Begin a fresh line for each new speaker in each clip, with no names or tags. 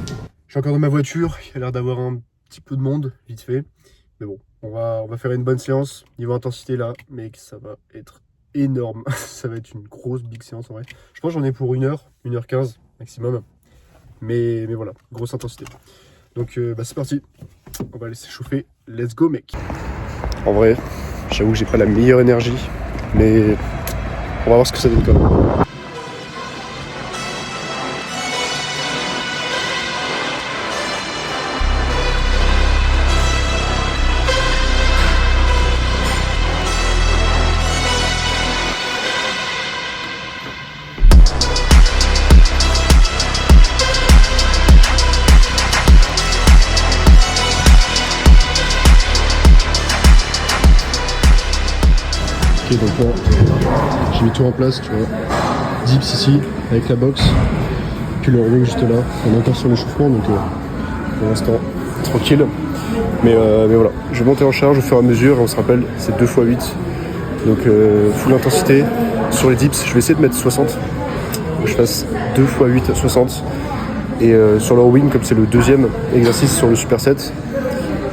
Je suis encore dans ma voiture, il y a l'air d'avoir un petit peu de monde, vite fait. Mais bon, on va faire une bonne séance. Niveau intensité là, mec, ça va être énorme. Ça va être une grosse big séance en vrai. Je pense que j'en ai pour 1h, 1h15 maximum. Mais voilà, grosse intensité. Donc c'est parti. On va laisser chauffer. Let's go mec. En vrai, j'avoue que j'ai pas la meilleure énergie. Mais on va voir ce que ça donne quand même. Ok, donc là, j'ai mis tout en place, tu vois. Dips ici, avec la box. Puis le rowing juste là. On est encore sur l'échauffement, donc pour l'instant, tranquille. Mais voilà, je vais monter en charge au fur et à mesure. Et on se rappelle, c'est 2x8. Donc full intensité. Sur les dips, je vais essayer de mettre 60. Je fasse 2x8 à 60. Et sur le rowing, comme c'est le deuxième exercice sur le superset,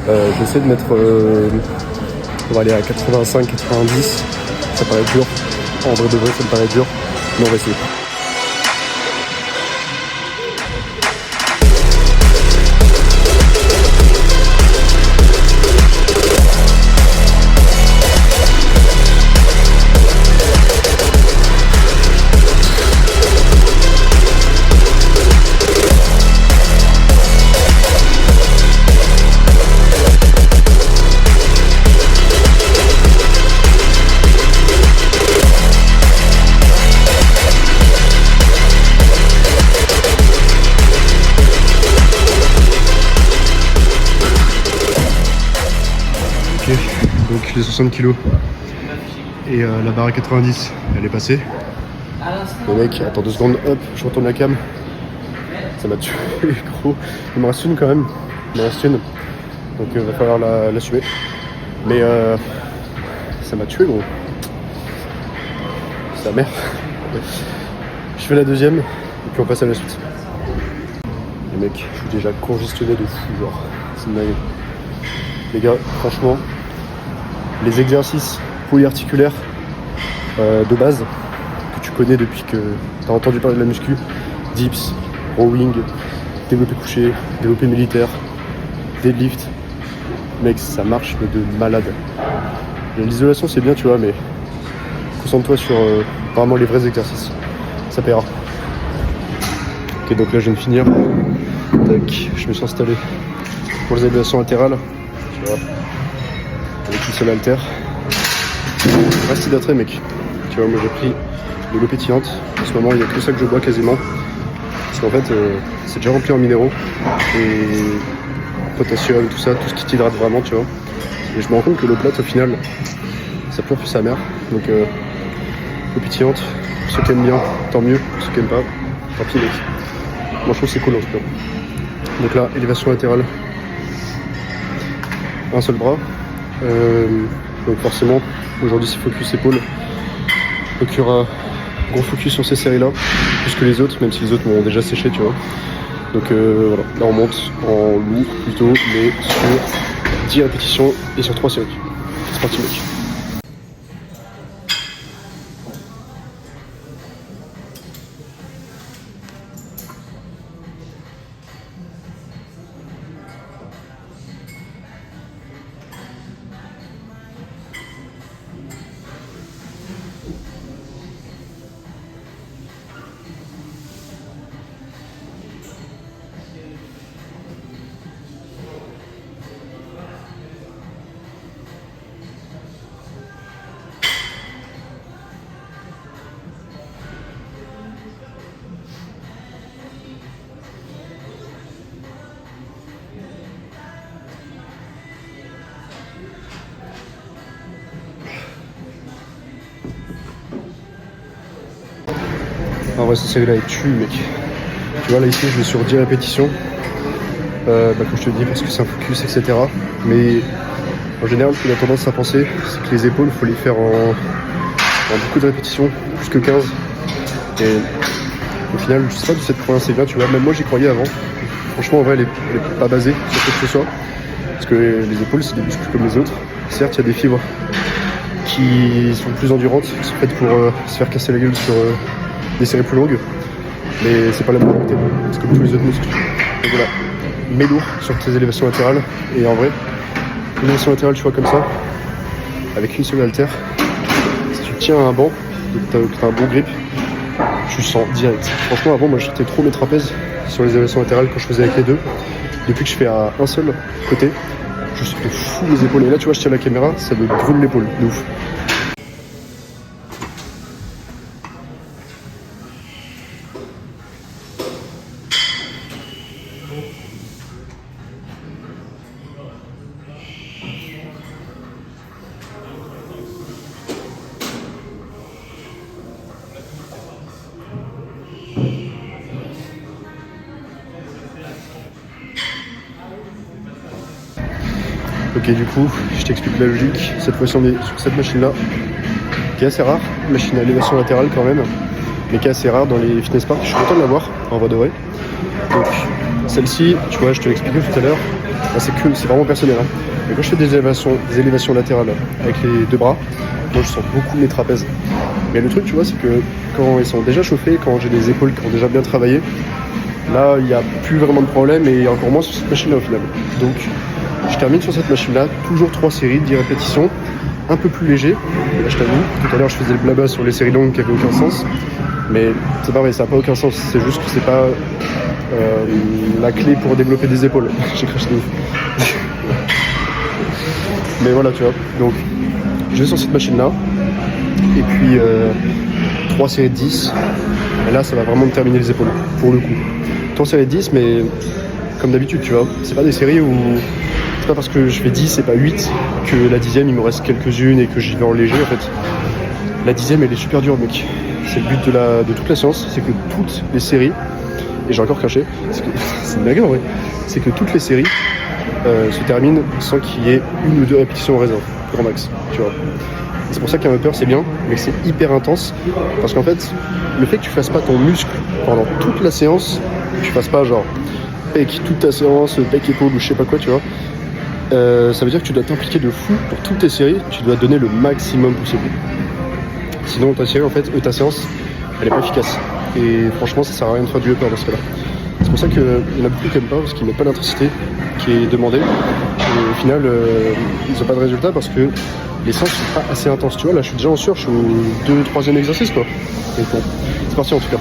je vais essayer de mettre... on va aller à 85, 90. Ça paraît dur. En vrai de vrai, ça me paraît dur. Mais on va essayer. Donc les 60 kg et la barre à 90, elle est passée. Le mec, attends 2 secondes, hop, je retourne la cam. Ça m'a tué, gros. Il me reste une quand même, il me reste une. Donc va falloir l'assumer. Mais ça m'a tué, gros. C'est la merde. Je fais la deuxième et puis on passe à la suite. Les mecs, je suis déjà congestionné de fou, genre. C'est une dingue. Les gars, franchement, les exercices polyarticulaires de base que tu connais depuis que tu as entendu parler de la muscu, dips, rowing, développé couché, développé militaire, deadlift, mec, ça marche mais de malade. L'isolation c'est bien, tu vois, mais concentre-toi sur vraiment les vrais exercices, ça paiera. Ok, donc là je viens de finir. Tac, je me suis installé pour les élévations latérales, tu vois. Avec une seule haltère. Reste hydraté mec. Tu vois, moi j'ai pris de l'eau pétillante. En ce moment il n'y a que ça que je bois quasiment. Parce qu'en fait c'est déjà rempli en minéraux et potassium, tout ça, tout ce qui t'hydrate vraiment, tu vois. Et je me rends compte que l'eau plate au final ça pue un peu sa mère. Donc eau pétillante, pour ceux qui aiment bien, tant mieux, pour ceux qui aiment pas, tant pis mec. Moi je trouve que c'est cool en tout cas. Donc là, élévation latérale. Un seul bras. Donc forcément aujourd'hui c'est focus épaule, donc il y aura gros focus sur ces séries là plus que les autres, même si les autres m'ont déjà séché, tu vois. Donc voilà, là on monte en lourd plutôt, mais sur 10 répétitions et sur 3 séries. C'est parti mec. En vrai, cette série là elle tue mec. Tu vois là ici je vais sur 10 répétitions. Comme je te dis, parce que c'est un focus, etc. Mais en général, ce qu'il a tendance à penser, c'est que les épaules, il faut les faire en beaucoup de répétitions, plus que 15. Et au final, je sais pas d'où cette croyance est bien, tu vois. Même moi, j'y croyais avant. franchement en vrai elle est pas basée sur quoi que ce soit. Parce que les épaules c'est des muscles comme les autres. Certes il y a des fibres qui sont plus endurantes, qui sont faites pour se faire casser la gueule sur des séries plus longues. Mais c'est pas la majorité, c'est comme tous les autres muscles. Donc voilà, mets lourd sur tes élévations latérales. Et en vrai, élévation latérale tu vois comme ça, avec une seule haltère, si tu tiens à un banc, que t'as un bon grip, tu sens direct. Franchement avant moi je sentais trop mes trapèzes sur les élévations latérales quand je faisais avec les deux. Depuis que je fais à un seul côté, je sens de fou les épaules. Et là tu vois je tiens la caméra, ça me brûle l'épaule, de ouf. Ok, du coup, je t'explique la logique. Cette fois-ci, on est sur cette machine-là, qui est assez rare, machine à élévation latérale quand même, mais qui est assez rare dans les fitness parks. Je suis content de l'avoir, en vrai de vrai. Donc, celle-ci, tu vois, je te l'expliquais tout à l'heure, c'est vraiment personnel. Hein. Mais quand je fais des élévations latérales avec les deux bras, moi je sens beaucoup mes trapèzes. Mais le truc, tu vois, c'est que quand ils sont déjà chauffés, quand j'ai des épaules qui ont déjà bien travaillé, là, il n'y a plus vraiment de problème et encore moins sur cette machine-là au final. Donc, je termine sur cette machine-là, toujours 3 séries, 10 répétitions, un peu plus léger. Là, je t'avoue, tout à l'heure, je faisais le blabla sur les séries longues qui n'avaient aucun sens. Mais c'est pas vrai, ça n'a pas aucun sens. C'est juste que c'est pas la clé pour développer des épaules. J'ai craché de ouf. Mais voilà, tu vois. Donc, je vais sur cette machine-là. Et puis, 3 séries de 10. Et là, ça va vraiment me terminer les épaules, pour le coup. 3 séries de 10, mais comme d'habitude, tu vois. C'est pas des séries où... C'est pas parce que je fais 10 et pas 8 que la 10e il me reste quelques-unes et que j'y vais en léger en fait. La 10e elle est super dure mec. C'est le but de toute la séance, c'est que toutes les séries, et j'ai encore craché, c'est une blague en vrai, c'est que toutes les séries se terminent sans qu'il y ait 1 ou 2 répétitions en réserve, grand max, tu vois. Et c'est pour ça qu'un upper c'est bien, mais que c'est hyper intense, parce qu'en fait, le fait que tu fasses pas ton muscle pendant toute la séance, que tu fasses pas genre pec toute ta séance, pec épaule ou je sais pas quoi, tu vois, ça veut dire que tu dois t'impliquer de fou pour toutes tes séries, tu dois donner le maximum possible. Sinon ta série en fait, ta séance, elle est pas efficace. Et franchement ça sert à rien de faire du upper dans ce cas-là. C'est pour ça qu'il y en a beaucoup qui n'aiment pas, parce qu'ils mettent pas l'intensité qui est demandée. Et au final, ils n'ont pas de résultat parce que les séances sont pas assez intenses. Tu vois, là je suis déjà en sueur, je suis au 2-3e exercice quoi. Donc bon, c'est parti en tout cas.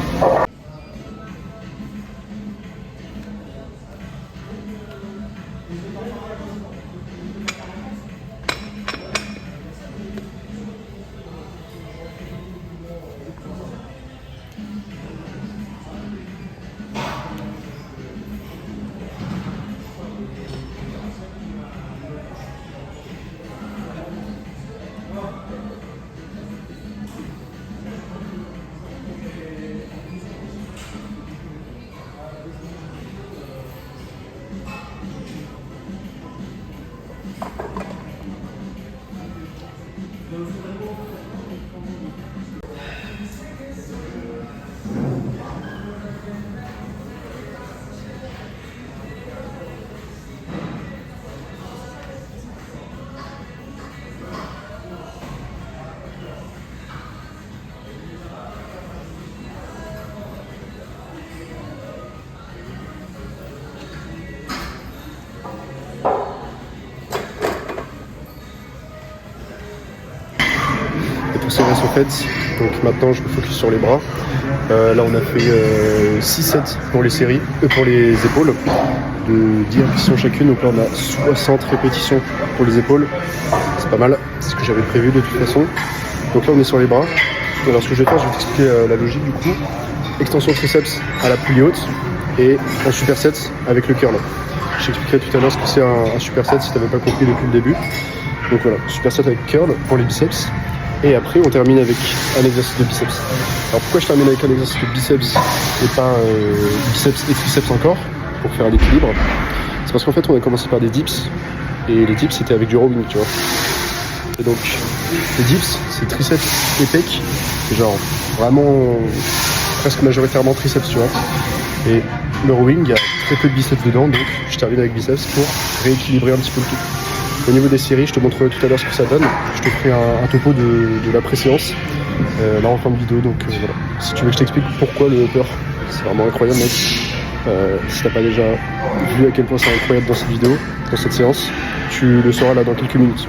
Pour ces restes faites, donc maintenant je me focus sur les bras. Là on a fait 6 sets pour les séries, pour les épaules, de 10 répétitions chacune, donc là on a 60 répétitions pour les épaules, c'est pas mal, c'est ce que j'avais prévu de toute façon. Donc là on est sur les bras. Alors ce que je vais faire, je vais t'expliquer la logique du coup. Extension triceps à la poulie haute et en superset avec le curl. Je t'expliquerai tout à l'heure ce que c'est un superset si tu n'avais pas compris depuis le début. Donc voilà, superset avec curl pour les biceps. Et après, on termine avec un exercice de biceps. Alors pourquoi je termine avec un exercice de biceps et pas biceps et triceps encore, pour faire l'équilibre? C'est parce qu'en fait, on a commencé par des dips, et les dips, c'était avec du rowing, tu vois. Et donc, les dips, c'est triceps et pec, c'est genre vraiment presque majoritairement triceps, tu vois. Et le rowing, il y a très peu de biceps dedans, donc je termine avec biceps pour rééquilibrer un petit peu le tout. Au niveau des séries, je te montrerai tout à l'heure ce que ça donne. Je te ferai un topo de la pré-séance là en fin de vidéo, donc voilà. Si tu veux que je t'explique pourquoi le upper, c'est vraiment incroyable mec. Si t'as pas déjà vu à quel point c'est incroyable dans cette vidéo, dans cette séance, tu le sauras là dans quelques minutes.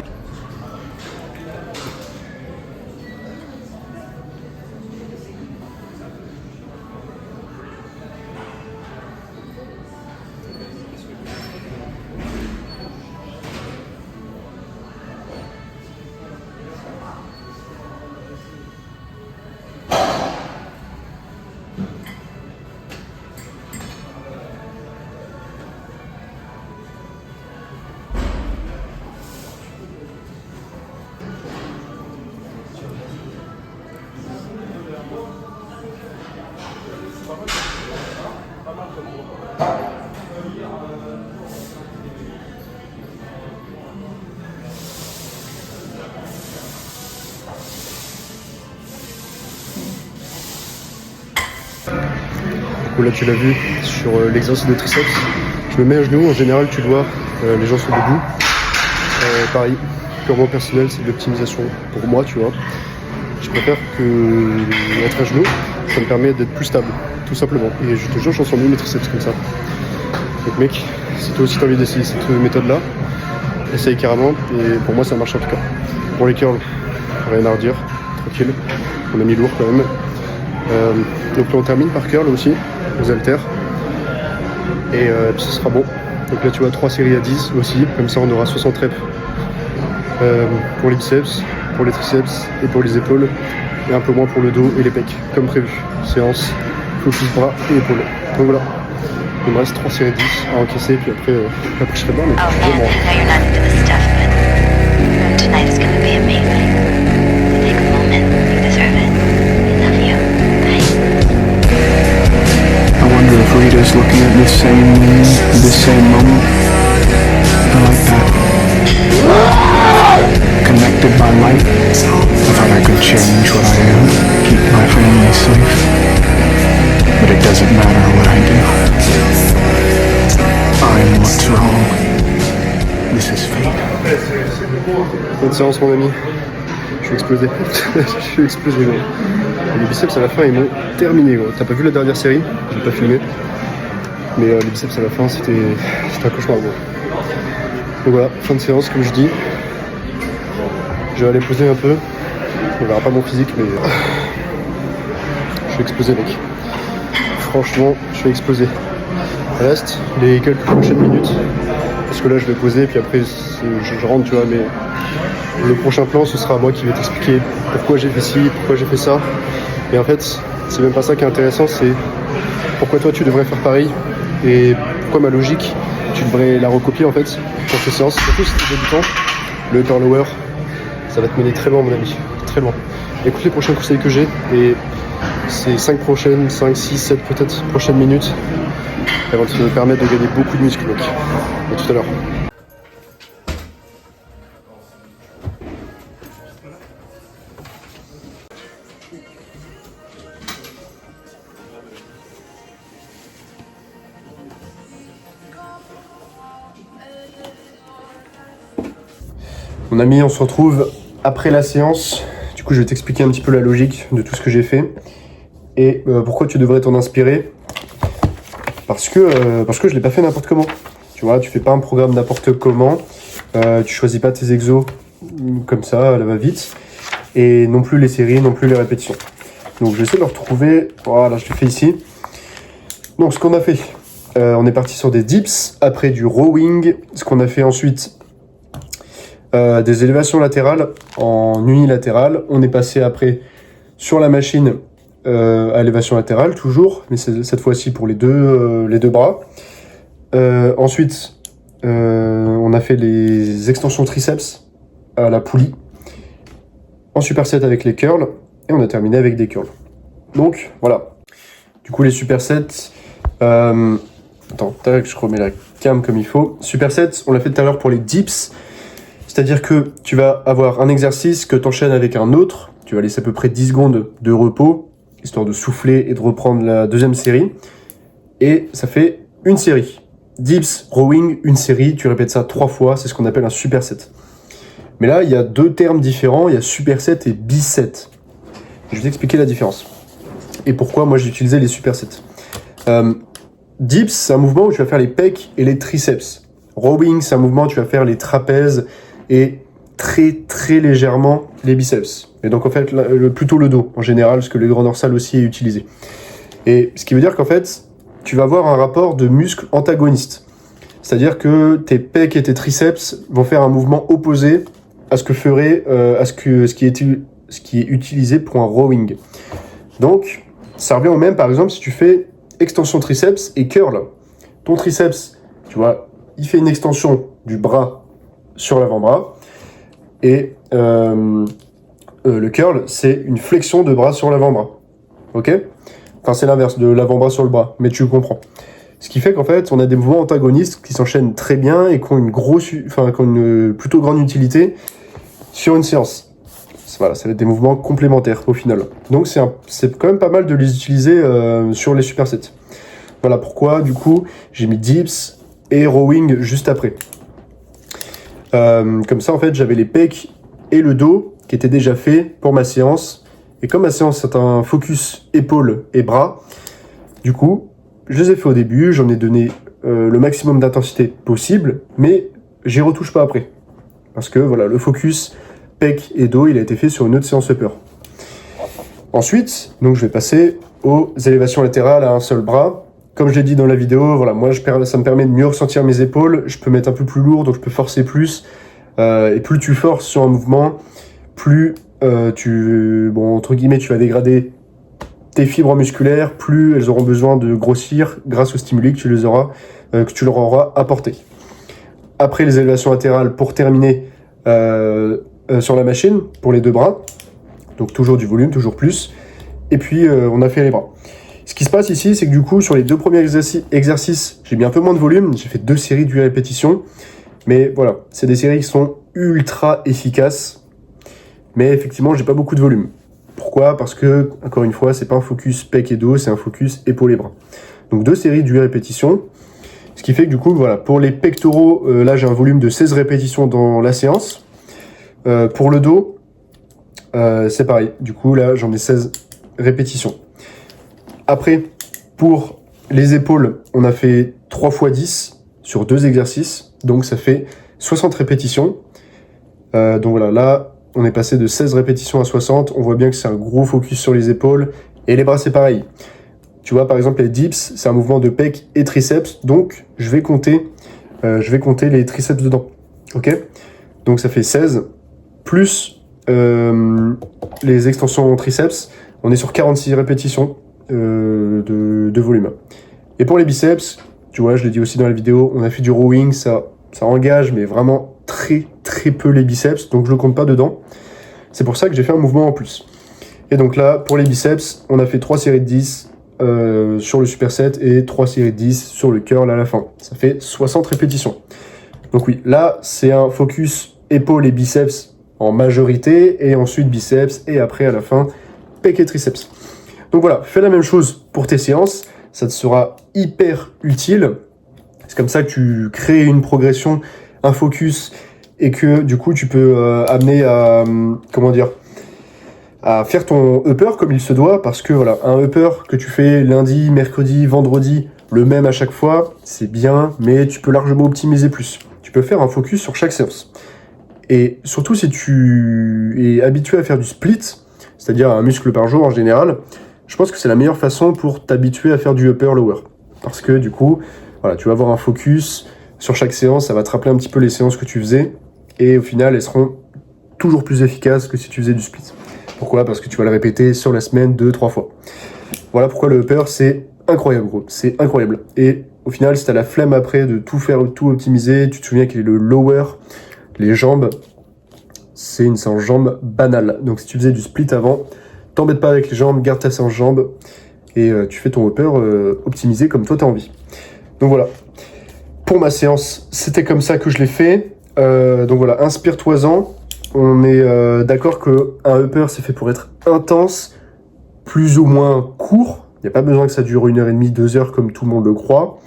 Là tu l'as vu sur l'exercice de triceps, je me mets à genoux, en général tu le vois, les gens sont debout. Pareil, purement personnel, c'est de l'optimisation pour moi, tu vois. Je préfère que être à genoux, ça me permet d'être plus stable, tout simplement. Et je te jure, j'en sens mieux mes triceps comme ça. Donc mec, si toi aussi t'as envie d'essayer cette méthode-là, essaye carrément, et pour moi ça marche en tout cas. Pour les curls, rien à redire, tranquille, on a mis lourd quand même. Donc là on termine par curl aussi, aux haltères, et puis ce sera bon. Donc là tu vois 3 séries à 10 aussi, comme ça on aura 60 reps pour les biceps, pour les triceps et pour les épaules, et un peu moins pour le dos et les pecs, comme prévu. Séance, focus bras et épaules. Donc voilà, il me reste 3 séries de 10 à encaisser, puis après je serai bon, mais
If readers looking at this same moment, I like that. Connected by light, I thought I could change what I am, keep my family safe. But it doesn't matter what I do. I'm what's wrong. This is fate.
Bonne séance mon ami. Je suis explosé. Je suis explosé gros. Les biceps à la fin ils m'ont terminé gros. T'as pas vu la dernière série? J'ai pas filmé. Mais les biceps à la fin c'était un cauchemar gros. Donc voilà, fin de séance comme je dis. Je vais aller poser un peu. On verra pas mon physique mais je suis explosé mec. Franchement je suis explosé. Reste les quelques prochaines minutes. Parce que là je vais poser puis après je rentre tu vois, mais le prochain plan ce sera moi qui vais t'expliquer pourquoi j'ai fait ci, pourquoi j'ai fait ça. Et en fait c'est même pas ça qui est intéressant, c'est pourquoi toi tu devrais faire pareil et pourquoi ma logique tu devrais la recopier en fait pour tes séances. Surtout si t'es débutant, le upper lower ça va te mener très loin mon ami, très loin. Écoute les prochains conseils que j'ai et ces 5, 6, 7 peut-être prochaines minutes elles vont te permettre de gagner beaucoup de muscles mec. À tout à l'heure. Mon ami, on se retrouve après la séance. Du coup, je vais t'expliquer un petit peu la logique de tout ce que j'ai fait et pourquoi tu devrais t'en inspirer. Parce que je l'ai pas fait n'importe comment. Tu vois, tu fais pas un programme n'importe comment. Tu choisis pas tes exos comme ça, à la va-vite. Et non plus les séries, non plus les répétitions. Donc, j'essaie de le retrouver. Voilà, je le fais ici. Donc, ce qu'on a fait, on est parti sur des dips, après du rowing. Ce qu'on a fait ensuite, des élévations latérales en unilatérale. On est passé après sur la machine à élévation latérale, toujours, mais cette fois-ci pour les deux bras. Ensuite, on a fait les extensions triceps à la poulie, en superset avec les curls, et on a terminé avec des curls. Donc, voilà. Du coup, les supersets... attends, tac, je remets la cam comme il faut. Supersets, on l'a fait tout à l'heure pour les dips, c'est-à-dire que tu vas avoir un exercice que tu enchaînes avec un autre, tu vas laisser à peu près 10 secondes de repos, histoire de souffler et de reprendre la deuxième série. et ça fait une série. Dips, rowing, une série, tu répètes ça 3 fois, c'est ce qu'on appelle un superset. Mais là, il y a 2 termes différents, il y a superset et biset. Je vais t'expliquer la différence. Et pourquoi moi j'ai utilisé les supersets. Dips, c'est un mouvement où tu vas faire les pecs et les triceps. Rowing, c'est un mouvement où tu vas faire les trapèzes et très légèrement les biceps. Et donc en fait, plutôt le dos en général, parce que le grand dorsal aussi est utilisé. Et ce qui veut dire qu'en fait, tu vas avoir un rapport de muscles antagonistes. C'est-à-dire que tes pecs et tes triceps vont faire un mouvement opposé à ce que ferait, ce qui est utilisé pour un rowing. Donc, ça revient au même, par exemple, si tu fais extension triceps et curl. Ton triceps, tu vois, il fait une extension du bras sur l'avant-bras. Et le curl, c'est une flexion de bras sur l'avant-bras. Ok ? Enfin, c'est l'inverse, de l'avant-bras sur le bras, mais tu comprends. Ce qui fait qu'en fait, on a des mouvements antagonistes qui s'enchaînent très bien et qui ont une plutôt grande utilité sur une séance. Voilà, ça va être des mouvements complémentaires au final. Donc c'est quand même pas mal de les utiliser sur les supersets. Voilà pourquoi, du coup, j'ai mis dips et rowing juste après. Comme ça, en fait, j'avais les pecs et le dos qui étaient déjà faits pour ma séance. Et comme ma séance, c'est un focus épaules et bras, du coup, je les ai fait au début, j'en ai donné le maximum d'intensité possible, mais j'y retouche pas après. Parce que voilà, le focus pec et dos, il a été fait sur une autre séance upper. Ensuite, donc je vais passer aux élévations latérales à un seul bras. Comme je l'ai dit dans la vidéo, voilà, moi ça me permet de mieux ressentir mes épaules, je peux mettre un peu plus lourd, donc je peux forcer plus. Et plus tu forces sur un mouvement, plus entre guillemets, tu vas dégrader tes fibres musculaires, plus elles auront besoin de grossir grâce aux stimuli que tu leur auras apporté. Après les élévations latérales, pour terminer sur la machine, pour les 2 bras, donc toujours du volume, toujours plus, et puis on a fait les bras. Ce qui se passe ici, c'est que du coup, sur les 2 premiers exercices, j'ai mis un peu moins de volume, j'ai fait 2 séries de 8 répétitions, mais voilà, c'est des séries qui sont ultra efficaces, mais effectivement, j'ai pas beaucoup de volume. Pourquoi ? Parce que, encore une fois, c'est pas un focus pec et dos, c'est un focus épaules et bras. Donc 2 séries de 8 répétitions, ce qui fait que du coup, voilà, pour les pectoraux, là j'ai un volume de 16 répétitions dans la séance. Pour le dos, c'est pareil, du coup là j'en ai 16 répétitions. Après, pour les épaules, on a fait 3 x 10 sur 2 exercices, donc ça fait 60 répétitions. Donc voilà, là on est passé de 16 répétitions à 60, on voit bien que c'est un gros focus sur les épaules, et les bras c'est pareil. Tu vois, par exemple, les dips, c'est un mouvement de pec et triceps, donc je vais compter les triceps dedans. Ok ? Donc ça fait 16, plus les extensions triceps, on est sur 46 répétitions de volume. Et pour les biceps, tu vois, je l'ai dit aussi dans la vidéo, on a fait du rowing, ça engage, mais vraiment très peu les biceps, donc je le compte pas dedans. C'est pour ça que j'ai fait un mouvement en plus. Et donc là, pour les biceps, on a fait 3 séries de 10 sur le superset et 3 séries de 10 sur le curl à la fin. Ça fait 60 répétitions. Donc oui, là, c'est un focus épaules et biceps en majorité, et ensuite biceps, et après, à la fin, pec et triceps. Donc voilà, fais la même chose pour tes séances, ça te sera hyper utile. C'est comme ça que tu crées une progression, un focus, et que du coup, tu peux amener à, à faire ton upper comme il se doit, parce que voilà, un upper que tu fais lundi, mercredi, vendredi, le même à chaque fois, c'est bien, mais tu peux largement optimiser plus. Tu peux faire un focus sur chaque séance. Et surtout si tu es habitué à faire du split, c'est-à-dire un muscle par jour en général, je pense que c'est la meilleure façon pour t'habituer à faire du upper-lower. Parce que du coup, voilà, tu vas avoir un focus sur chaque séance, ça va te rappeler un petit peu les séances que tu faisais, et au final, elles seront toujours plus efficaces que si tu faisais du split. Pourquoi ? Parce que tu vas le répéter sur la semaine 2-3 fois. Voilà pourquoi le upper, c'est incroyable, gros. C'est incroyable. Et au final, si t'as la flemme après de tout faire, tout optimiser, tu te souviens qu'il est le lower, les jambes, c'est une séance jambes banale. Donc si tu faisais du split avant, t'embête pas avec les jambes, garde ta séance jambes, et tu fais ton upper optimisé comme toi t'as envie. Donc voilà. Pour ma séance, c'était comme ça que je l'ai fait. Donc voilà, inspire-toi-en. On est d'accord qu'un upper, c'est fait pour être intense, plus ou moins court. Il n'y a pas besoin que ça dure 1h30, 2 heures comme tout le monde le croit.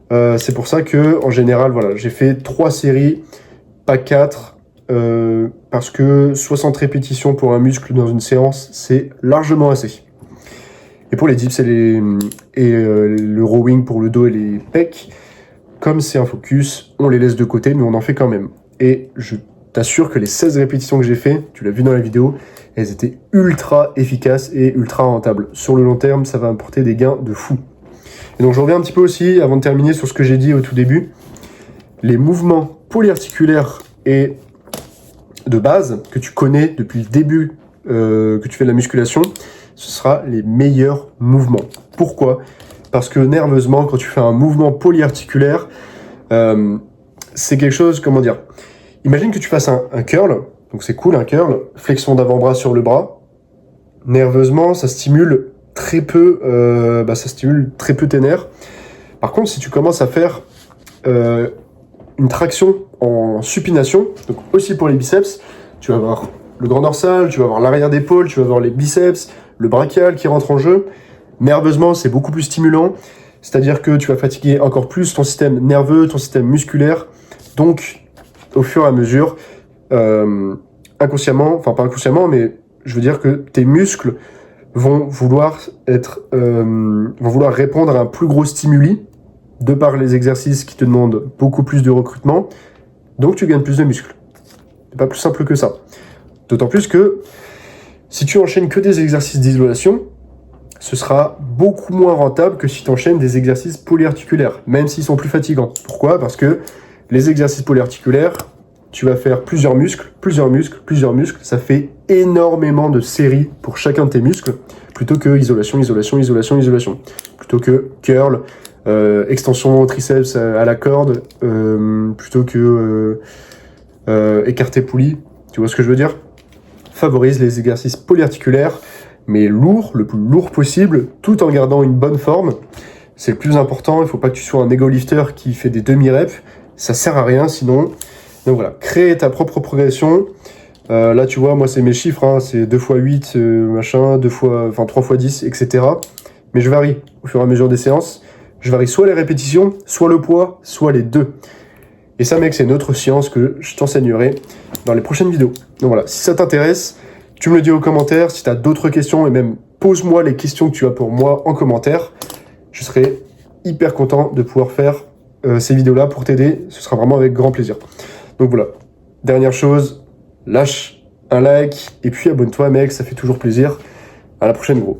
C'est pour ça que, en général, voilà, j'ai fait 3 séries, pas 4, parce que 60 répétitions pour un muscle dans une séance, c'est largement assez. Et pour les dips et le rowing pour le dos et les pecs, comme c'est un focus, on les laisse de côté, mais on en fait quand même. Et je t'assure que les 16 répétitions que j'ai fait, tu l'as vu dans la vidéo, elles étaient ultra efficaces et ultra rentables. Sur le long terme, ça va apporter des gains de fou. Et donc je reviens un petit peu aussi, avant de terminer, sur ce que j'ai dit au tout début. Les mouvements polyarticulaires et de base, que tu connais depuis le début que tu fais de la musculation, ce sera les meilleurs mouvements. Pourquoi ? Parce que nerveusement, quand tu fais un mouvement polyarticulaire, c'est quelque chose, comment dire ? Imagine que tu fasses un curl, donc c'est cool un curl, flexion d'avant-bras sur le bras. Nerveusement, ça stimule très peu tes nerfs. Par contre, si tu commences à faire une traction en supination, donc aussi pour les biceps, tu vas avoir le grand dorsal, tu vas avoir l'arrière d'épaule, tu vas avoir les biceps, le brachial qui rentre en jeu. Nerveusement, c'est beaucoup plus stimulant, c'est-à-dire que tu vas fatiguer encore plus ton système nerveux, ton système musculaire. Donc, au fur et à mesure, inconsciemment, enfin pas inconsciemment, mais je veux dire que tes muscles vont vouloir répondre à un plus gros stimuli, de par les exercices qui te demandent beaucoup plus de recrutement, donc tu gagnes plus de muscles. C'est pas plus simple que ça. D'autant plus que si tu enchaînes que des exercices d'isolation, ce sera beaucoup moins rentable que si tu enchaînes des exercices polyarticulaires, même s'ils sont plus fatigants. Pourquoi ? Parce que les exercices polyarticulaires, tu vas faire plusieurs muscles, ça fait énormément de séries pour chacun de tes muscles, plutôt que isolation. Plutôt que curl, extension triceps à la corde, plutôt que écarté poulie. Tu vois ce que je veux dire ? Favorise les exercices polyarticulaires, mais lourds, le plus lourd possible, tout en gardant une bonne forme. C'est le plus important, il ne faut pas que tu sois un ego lifter qui fait des demi-reps, ça sert à rien sinon. Donc voilà, crée ta propre progression. Là tu vois, moi c'est mes chiffres, hein, c'est 2 x 8, 3 x 10, etc. Mais je varie au fur et à mesure des séances. Je varie soit les répétitions, soit le poids, soit les deux. Et ça mec, c'est une autre science que je t'enseignerai dans les prochaines vidéos. Donc voilà, si ça t'intéresse, tu me le dis aux commentaires. Si tu as d'autres questions, et même pose-moi les questions que tu as pour moi en commentaire. Je serai hyper content de pouvoir faire ces vidéos-là pour t'aider. Ce sera vraiment avec grand plaisir. Donc voilà, dernière chose, lâche un like et puis abonne-toi mec, ça fait toujours plaisir. À la prochaine gros.